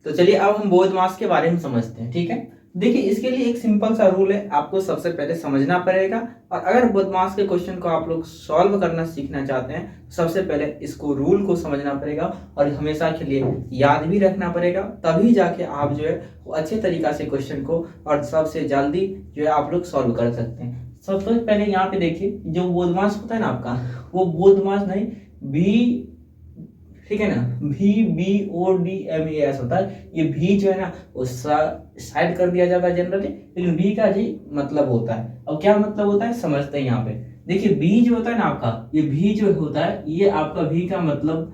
तो चलिए अब हम बोध मास के बारे में समझते हैं, ठीक है। देखिए इसके लिए एक सिंपल सा रूल है, आपको सबसे पहले समझना पड़ेगा। और अगर बोध मास के क्वेश्चन को आप लोग सॉल्व करना सीखना चाहते हैं, सबसे पहले इसको रूल को समझना पड़ेगा और हमेशा के लिए याद भी रखना पड़ेगा, तभी जाके आप जो है वो अच्छे तरीका से क्वेश्चन को और सबसे जल्दी जो है आप लोग सॉल्व कर सकते हैं। सबसे पहले यहाँ पे देखिए, जो बोध मास होता है ना आपका, वो बोध मास नहीं, भी, ठीक है ना, VBODMAS होता है। ये भी जो है ना वो साइड कर दिया जाता है जनरली, लेकिन बी का जी मतलब होता है। और क्या मतलब होता है समझते हैं यहाँ पे। देखिए बी जो होता है ना आपका, ये भी जो होता है, ये आपका भी का मतलब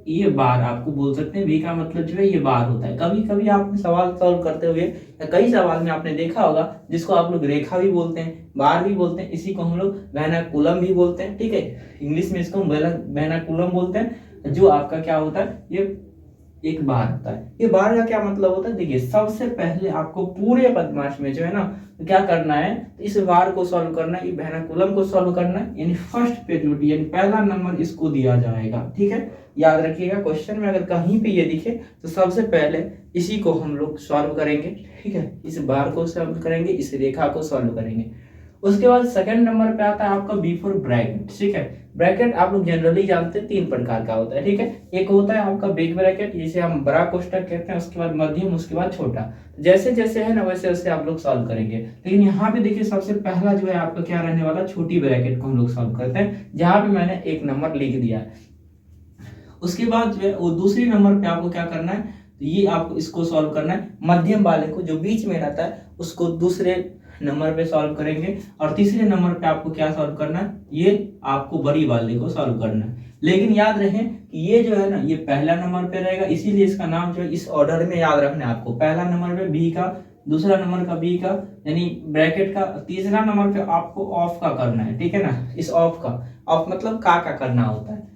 ये बार आपको बोल सकते हैं। वी का मतलब जो है ये बार होता है। कभी कभी आपने सवाल सॉल्व करते हुए या कई सवाल में आपने देखा होगा, जिसको आप लोग रेखा भी बोलते हैं, बार भी बोलते हैं, इसी को हम लोग वर्नाकुलम भी बोलते हैं, ठीक है। इंग्लिश में इसको वर्नाकुलम बोलते हैं। जो आपका क्या होता है, ये एक बार होता है। ये बार का क्या मतलब होता है, देखिए सबसे पहले आपको पूरे पदमाश में जो है ना तो क्या करना है, तो इस बार को सॉल्व करना है, ये वर्नाकुलम को सॉल्व करना है। यानी फर्स्ट प्रायोरिटी यानी पहला नंबर इसको दिया जाएगा, ठीक है। याद रखिएगा क्वेश्चन में अगर कहीं पे ये दिखे तो सबसे पहले इसी को हम लोग सॉल्व करेंगे, ठीक है। इस बार को सॉल्व करेंगे, इस रेखा को सॉल्व करेंगे। उसके बाद सेकंड नंबर पे आता है आपका बिफोर ब्रैकेट, ठीक है। ब्रैकेट आप लोग जनरली जानते हैं 3 प्रकार का होता है, ठीक है। एक होता है आपका बिग ब्रैकेट, जिसे हम बड़ा कोष्ठक कहते हैं, उसके बाद मध्यम, उसके बाद छोटा। जैसे जैसे है ना वैसे वैसे आप लोग सॉल्व करेंगे। लेकिन यहाँ पे देखिए सबसे पहला जो है आपका क्या रहने वाला, छोटी ब्रैकेट को हम लोग सॉल्व करते हैं, जहां पे मैंने 1 नंबर लिख दिया है। उसके बाद जो है वो दूसरी नंबर पे आपको क्या करना है, तो ये आपको इसको सॉल्व करना है। मध्यम वाले को जो बीच में रहता है उसको दूसरे नंबर पे सॉल्व करेंगे। और तीसरे नंबर पे आपको क्या सॉल्व करना है, ये आपको बड़ी वाले को सॉल्व करना है। लेकिन याद रहे कि ये जो है ना ये पहला नंबर पे रहेगा, इसीलिए इसका नाम जो है इस ऑर्डर में याद रखना है आपको। पहला नंबर पे बी का, दूसरा नंबर का बी का यानी ब्रैकेट का, तीसरा नंबर पे आपको ऑफ का करना है, ठीक है ना। इस ऑफ का, ऑफ मतलब का करना होता है।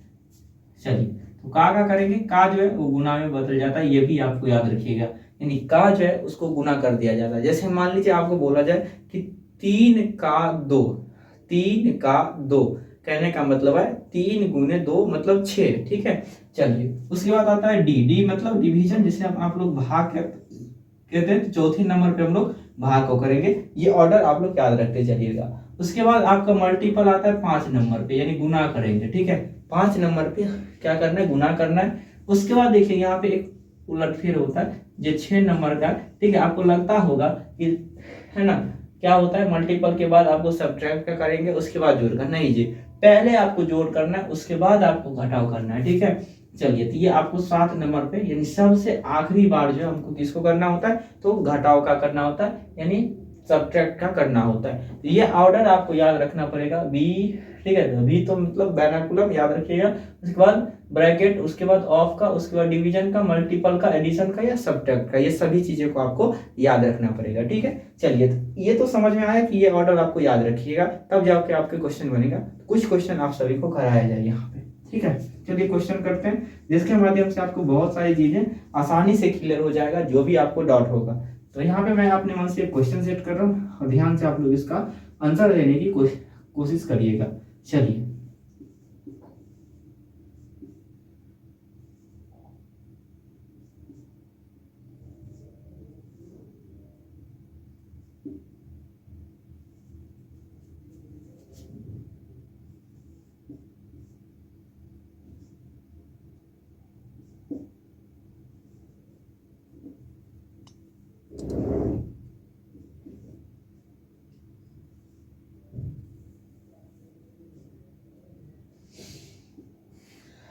चलिए तो का करेंगे, का जो है वो गुना में बदल जाता है, ये भी आपको याद रखिएगा। यानी का जो है उसको गुना कर दिया जाता है। जैसे मान लीजिए आपको बोला जाए कि 3 का 2, 3 का 2 कहने का मतलब है 3 गुने 2 मतलब 6, ठीक है। चलिए उसके बाद आता है डी, डी मतलब डिवीजन, जिसे आप लोग भाग कहते हैं। चौथे नंबर पे हम लोग भाग को करेंगे। ये ऑर्डर आप लोग याद रखते चलिएगा। उसके बाद आपका मल्टीपल आता है 5 नंबर पे, यानी गुना करेंगे, ठीक है। 5 नंबर पे क्या करना है, गुना करना है। उसके बाद देखिए यहाँ पे एक उलटफेर होता है जो 6 नंबर का, ठीक है। आपको लगता होगा कि है ना क्या होता है, मल्टीपल के बाद आपको सब्ट्रैक्ट का करेंगे, उसके बाद जोड़ का, नहीं जी, पहले आपको जोड़ करना है, उसके बाद आपको घटाव करना है, ठीक है। चलिए तो ये आपको 7 नंबर पे यानी सबसे आखिरी बार जो हमको किसको करना होता है, तो घटाव का करना होता है, यानी सब्ट्रैक्ट का करना होता है। तो ये ऑर्डर आपको याद रखना पड़ेगा। बी, ठीक है, बी तो मतलब वर्नाकुलम याद रखिएगा। उसके बाद ब्रैकेट, उसके बाद ऑफ का, उसके बाद डिवीजन का, मल्टीपल का, एडिशन का या सब्ट्रैक्ट का, ये सभी चीजें को आपको याद रखना पड़ेगा, ठीक है। चलिए तो ये तो समझ में आया कि ये ऑर्डर आपको याद रखिएगा, तब जाके आपके क्वेश्चन बनेगा। कुछ क्वेश्चन आप सभी को कराया जाए यहाँ पे, ठीक है। चलिए क्वेश्चन करते हैं, जिसके माध्यम से आपको बहुत सारी चीजें आसानी से क्लियर हो जाएगा, जो भी आपको डाउट होगा। तो यहाँ पे मैं अपने मन से एक क्वेश्चन सेट कर रहा हूँ और ध्यान से आप लोग इसका आंसर देने की कोशिश करिएगा। चलिए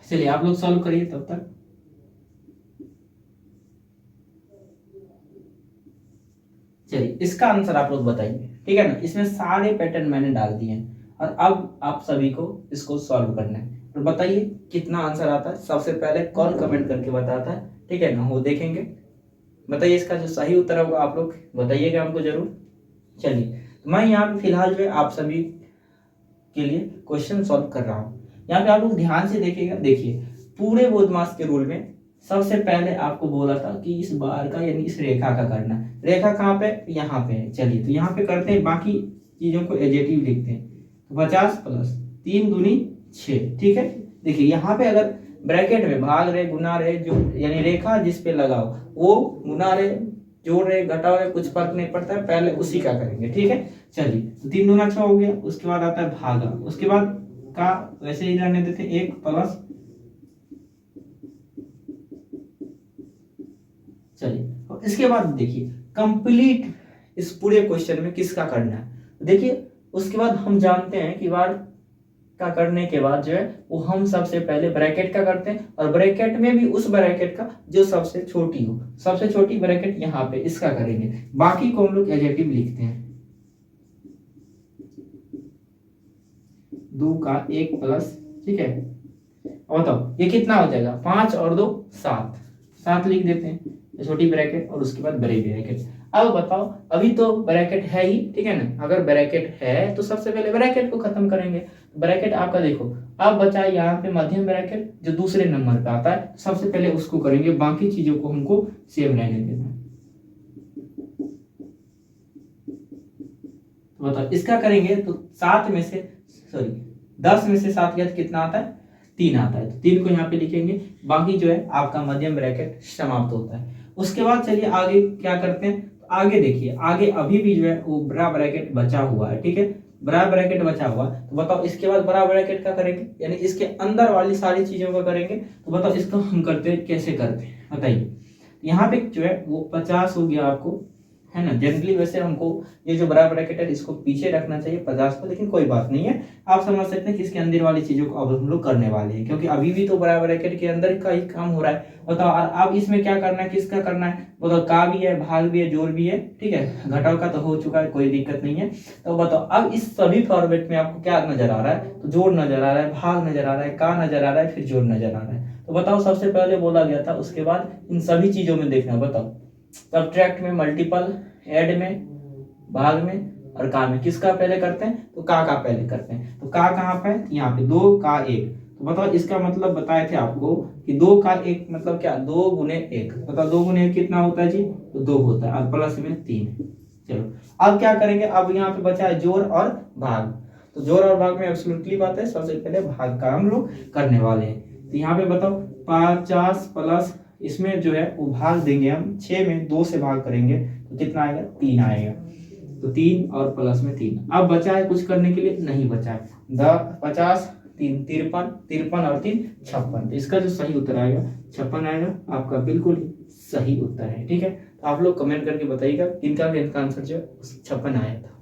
चलिए आप लोग सॉल्व करिए तब तक। चलिए इसका आंसर आप लोग बताइए, ठीक है ना। इसमें सारे पैटर्न मैंने डाल दिए हैं और अब आप सभी को इसको सॉल्व करना है। तो बताइए कितना आंसर आता है, सबसे पहले कौन कमेंट करके बताता है, ठीक है ना, वो देखेंगे। बताइए इसका जो सही उत्तर होगा आप लोग बताइएगा हमको जरूर। चलिए तो मैं यहाँ पे फिलहाल जो है आप सभी के लिए क्वेश्चन सॉल्व कर रहा हूँ। यहाँ पे आप लोग ध्यान से देखिएगा। देखिए पूरे बोधमास के रूल में सबसे पहले आपको बोला था कि इस बार का यानी इस रेखा का करना है। रेखा कहाँ पे, यहाँ पे है। चलिए तो यहाँ पे करते हैं, बाकी चीजों को एडजेटिव लिखते हैं। तो 50 प्लस 3 दूनी 6, ठीक है। देखिए यहाँ पे अगर ब्रैकेट में भाग रहे, गुना रहे, जो यानी रेखा जिस पे लगाओ वो गुना रहे, जोड़ रहे, घटाओ रहे, कुछ फर्क नहीं पड़ता है, पहले उसी का करेंगे। ठीक है, चलिए तो 3 दूना 6 हो गया। उसके बाद आता है भागा, उसके बाद का वैसे ही रहने देते 1 प्लस, चलिए और इसके बाद देखिए कंप्लीट इस पूरे क्वेश्चन में किसका करना है। देखिए उसके बाद हम जानते हैं कि बार का करने के बाद जो है वो हम सबसे पहले ब्रैकेट का करते हैं, और ब्रैकेट में भी उस ब्रैकेट का जो सबसे छोटी हो, सबसे छोटी ब्रैकेट यहाँ पे इसका करेंगे, बाकी को हम लोग एडजेक्टिव लिखते हैं। 2 का 1 प्लस, ठीक है, और बताओ ये कितना हो जाएगा, 5 और 2 7, 7 लिख देते हैं छोटी ब्रैकेट और उसके बाद बड़ी ब्रैकेट। अब बताओ अभी तो ब्रैकेट है ही, ठीक है ना, अगर ब्रैकेट है तो सबसे पहले ब्रैकेट को खत्म करेंगे। ब्रैकेट आपका देखो अब बचा यहाँ पे मध्यम ब्रैकेट जो दूसरे नंबर पे आता है, सबसे पहले उसको करेंगे, बाकी चीजों को हमको सेम रहने देना है। तो बताओ इसका करेंगे तो 7 में से 10 में से 7 गया तो कितना आता है, 3 आता है, तो 3 को यहाँ पे लिखेंगे, बाकी जो है आपका मध्यम ब्रैकेट समाप्त होता है। उसके बाद चलिए आगे क्या करते हैं, आगे देखिए आगे अभी भी जो है वो बड़ा ब्रैकेट बचा हुआ है, ठीक है, बड़ा ब्रैकेट बचा हुआ, तो बताओ इसके बाद बड़ा ब्रैकेट का करेंगे, यानी इसके अंदर वाली सारी चीजों का करेंगे। तो बताओ इसको हम करते हैं कैसे करते हैं बताइए। यहाँ पे जो है वो 50 हो गया आपको, है ना, जनरली वैसे हमको ये जो बड़ा ब्रैकेट है इसको पीछे रखना चाहिए 50 को, लेकिन कोई बात नहीं है, आप समझ सकते हैं कि इसके अंदर वाली चीजों को अब हम लोग करने वाले हैं, क्योंकि अभी भी तो बड़ा ब्रैकेट के अंदर का ही काम हो रहा है। बताओ अब इसमें क्या करना है, किसका करना है, बताओ का भी है, भाग भी है, जोड़ भी है, ठीक है, घटाव का तो हो चुका है, कोई दिक्कत नहीं है। तो बताओ अब इस सभी फॉर्मेट में आपको क्या नजर आ रहा है, तो जोड़ नजर आ रहा है, भाग नजर आ रहा है, का नजर आ रहा है, फिर जोड़ नजर आ रहा है। तो बताओ सबसे पहले बोला गया था, उसके बाद इन सभी चीजों में देखना, बताओ सब्ट्रैक्ट में, मल्टीपल, ऐड में, भाग में और का में किसका पहले करते हैं, तो का पहले करते हैं। तो का कहाँ पे, यहाँ पे 2 का 1, तो बताओ इसका मतलब बताए थे आपको कि 2 का 1 मतलब क्या, 2 गुने 1, बताओ 2 गुने 1 कितना होता है जी, तो 2 होता है, और प्लस में 3। चलो अब क्या करेंगे, अब यहाँ पे बचा है जोड़ और भाग, तो जोड़ और भाग में एब्सोल्युटली बात है, सबसे पहले भाग का हम लोग करने वाले हैं। तो यहाँ पे बताओ 50 प्लस इसमें जो है वो भाग देंगे हम 6 में 2 से भाग करेंगे तो कितना आएगा, 3 आएगा, तो 3 और प्लस में 3। अब बचा है कुछ करने के लिए, नहीं बचा है, 50 3 53, 53 और 3 56, तो इसका जो सही उत्तर आएगा 56 आएगा, आपका बिल्कुल सही उत्तर है। ठीक है, तो आप लोग कमेंट करके बताइएगा किनका आंसर जो है 56 आया था।